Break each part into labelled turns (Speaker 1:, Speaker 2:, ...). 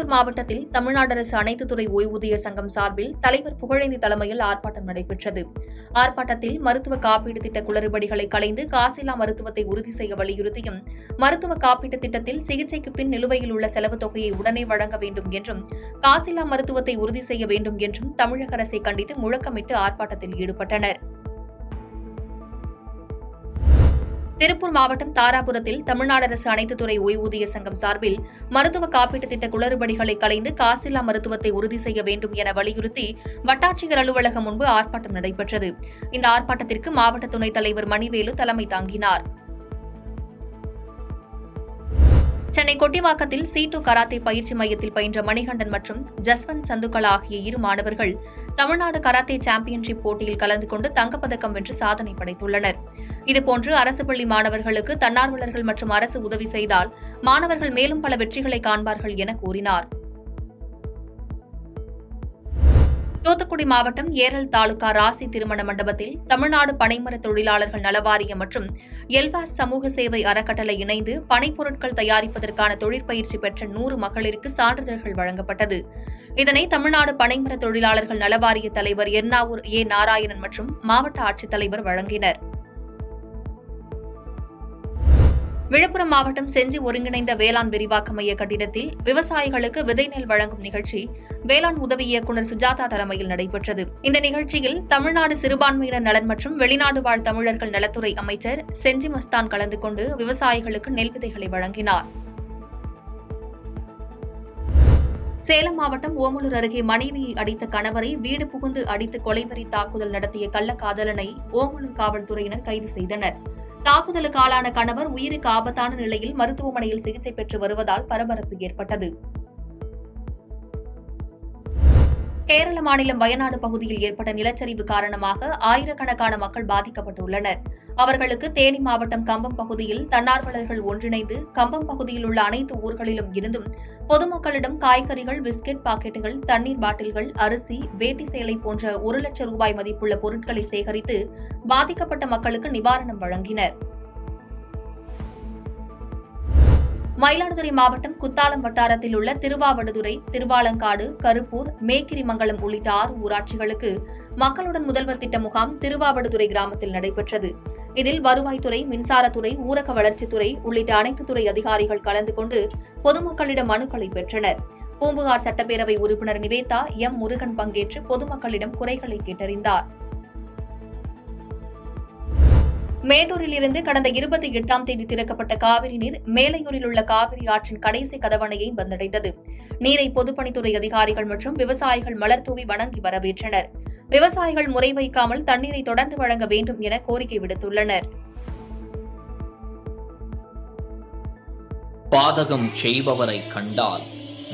Speaker 1: திருப்பூர் மாவட்டத்தில் தமிழ்நாடு அரசு அனைத்து துறை ஓய்வூதியர் சங்கம் சார்பில் தலைவர் புகழேந்தி தலைமையில் ஆர்ப்பாட்டம் நடைபெற்றது. ஆர்ப்பாட்டத்தில் மருத்துவ காப்பீடு திட்ட குளறுபடிகளை களைந்து காசில்லா மருத்துவத்தை உறுதி செய்ய வலியுறுத்தியும், மருத்துவ காப்பீட்டு திட்டத்தில் சிகிச்சைக்கு பின் நிலுவையில் உள்ள செலவு தொகையை உடனே வழங்க வேண்டும் என்றும், காசில்லா மருத்துவத்தை உறுதி செய்ய வேண்டும் என்றும் தமிழக அரசை கண்டித்து முழக்கமிட்டு ஆர்ப்பாட்டத்தில் ஈடுபட்டனர். திருப்பூர் மாவட்டம் தாராபுரத்தில் தமிழ்நாடு அரசு அனைத்து துறை ஓய்வூதியர் சங்கம் சார்பில் மருத்துவ காப்பீட்டு திட்ட குளறுபடிகளை களைந்து காசில்லா மருத்துவத்தை உறுதி செய்ய வேண்டும் என வலியுறுத்தி வட்டாட்சியர் அலுவலகம் முன்பு ஆர்ப்பாட்டம் நடைபெற்றது. இந்த ஆர்ப்பாட்டத்திற்கு மாவட்ட துணைத் தலைவர் மணிவேலு தலைமை தாங்கினார். சென்னை கொட்டிவாக்கத்தில் C2 கராத்தே பயிற்சி மையத்தில் பயின்ற மணிகண்டன் மற்றும் ஜஸ்வந்த் சந்துகலா ஆகிய இரு மாணவர்கள் தமிழ்நாடு கராத்தே சாம்பியன்ஷிப் போட்டியில் கலந்து கொண்டு தங்கப்பதக்கம் வென்று சாதனை படைத்துள்ளனர். இதுபோன்று அரசு பள்ளி மாணவர்களுக்கு தன்னார்வலர்கள் மற்றும் அரசு உதவி செய்தால் மாணவர்கள் மேலும் பல வெற்றிகளை காண்பார்கள் என கூறினார். தூத்துக்குடி மாவட்டம் ஏரல் தாலுகா ராசி திருமண மண்டபத்தில் தமிழ்நாடு பனைமர தொழிலாளர்கள் நலவாரியம் மற்றும் எல்வாஸ் சமூக சேவை அறக்கட்டளை இணைந்து பனைப்பொருட்கள் தயாரிப்பதற்கான தொழிற்பயிற்சி பெற்ற 100 மகளிருக்கு சான்றிதழ்கள் வழங்கப்பட்டது. இதனை தமிழ்நாடு பனைமர தொழிலாளர்கள் நலவாரிய தலைவர் எர்ணாவூர் நாராயணன் மற்றும் மாவட்ட ஆட்சித்தலைவர் வழங்கினர். விழுப்புரம் மாவட்டம் செஞ்சி ஒருங்கிணைந்த வேளாண் விரிவாக்க மைய கட்டிடத்தில் விவசாயிகளுக்கு விதை நெல் வழங்கும் நிகழ்ச்சி வேளாண் உதவி இயக்குநர் சுஜாதா தலைமையில் நடைபெற்றது. இந்த நிகழ்ச்சியில் தமிழ்நாடு சிறுபான்மையினர் நலன் மற்றும் வெளிநாடு வாழ் தமிழர்கள் நலத்துறை அமைச்சர் செஞ்சி மஸ்தான் கலந்து கொண்டு விவசாயிகளுக்கு நெல் விதைகளை வழங்கினார். சேலம் மாவட்டம் ஓமலூர் அருகே மனைவியை அடித்த கணவரை வீடு புகுந்து அடித்து கொலைவெறி தாக்குதல் நடத்திய கள்ளக்காதலனை ஓமலூர் காவல்துறையினர் கைது செய்தனர். தாக்குதலுக்கு ஆளான கணவர் உயிருக்கு ஆபத்தான நிலையில் மருத்துவமனையில் சிகிச்சை பெற்று வருவதால் பரபரப்பு ஏற்பட்டது. கேரள மாநிலம் வயநாடு பகுதியில் ஏற்பட்ட நிலச்சரிவு காரணமாக ஆயிரக்கணக்கான மக்கள் பாதிக்கப்பட்டுள்ளனர். அவர்களுக்கு தேனி மாவட்டம் கம்பம் பகுதியில் தன்னார்வலர்கள் ஒன்றிணைந்து கம்பம் பகுதியில் உள்ள அனைத்து ஊர்களிலும் இருந்தும் பொதுமக்களிடம் காய்கறிகள், பிஸ்கெட் பாக்கெட்டுகள், தண்ணீர் பாட்டில்கள், அரிசி, வேட்டி சேலை போன்ற 1 லட்சம் ரூபாய் மதிப்புள்ள பொருட்களை சேகரித்து பாதிக்கப்பட்ட மக்களுக்கு நிவாரணம் வழங்கினர். மயிலாடுதுறை மாவட்டம் குத்தாலம் வட்டாரத்தில் உள்ள திருவாவடுதுறை, திருவாலங்காடு, கருப்பூர், மேக்கிரிமங்கலம் உள்ளிட்ட 6 ஊராட்சிகளுக்கு மக்களுடன் முதல்வர் திட்ட முகாம் திருவாவடுதுறை கிராமத்தில் நடைபெற்றது. இதில் வருவாய்த்துறை, மின்சாரத்துறை, ஊரக வளர்ச்சித்துறை உள்ளிட்ட அனைத்து துறை அதிகாரிகள் கலந்து கொண்டு பொதுமக்களிடம் மனுக்களை பெற்றனர். பூம்புகார் சட்டப்பேரவை உறுப்பினர் நிவேதா எம். முருகன் பங்கேற்று பொதுமக்களிடம் குறைகளை கேட்டறிந்தார். மேட்டூரில் இருந்து கடந்த 28ஆம் தேதி திறக்கப்பட்ட காவிரி நீர் மேலையூரில் உள்ள காவிரி ஆற்றின் கடைசி கதவணையை வந்தடைந்தது. நீரை பொதுப்பணித்துறை அதிகாரிகள் மற்றும் விவசாயிகள் மலர் தூவி வணங்கி வரவேற்றனர். விவசாயிகள் முறை வைக்காமல் தண்ணீரை தொடர்ந்து வழங்க வேண்டும் என கோரிக்கை விடுத்துள்ளனர்.
Speaker 2: பாதகம் செய்பவரை கண்டால்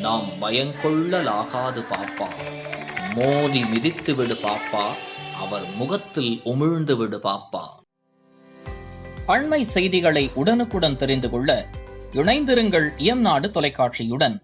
Speaker 2: நாம் பயங்கொள்ளலாகாது பாப்பா, மோதி மிதித்து விடு பாப்பா, அவர் முகத்தில் உமிழ்ந்து விடு பாப்பா. அண்மை செய்திகளை உடனுக்குடன் தெரிந்து கொள்ள இணைந்திருங்கள் இயம்நாடு தொலைக்காட்சியுடன்.